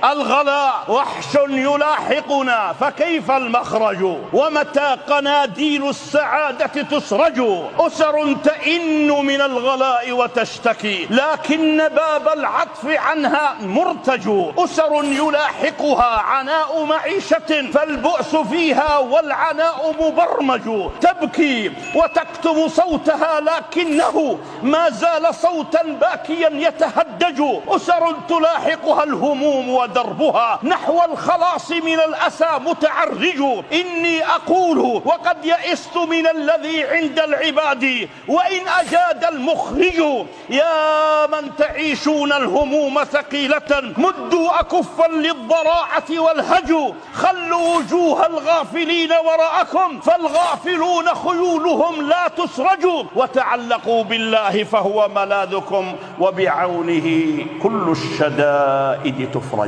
الغلاء وحش يلاحقنا فكيف المخرج؟ ومتى قناديل السعادة تسرج؟ أسر تئن من الغلاء وتشتكي لكن باب العطف عنها مرتج. أسر يلاحقها عناء معيشة فالبؤس فيها والعناء مبرمج. تبكي وتكتم صوتها لكنه ما زال صوتا باكيا يتهدج. أسر تلاحقها الهموم ودربها نحو الخلاص من الأسى متعرج. إني أقول وقد يئست من الذي عند العباد وإن أجاد المخرج. يا من تعيشون الهموم ثقيلة مدوا أكفا للضراعة والهج. خلوا وجوه الغافلين وراءكم فالغافلون خيولهم لا تسرج. وتعلقوا بالله فهو ملاذكم وبعونه كل الشدائد تفرج.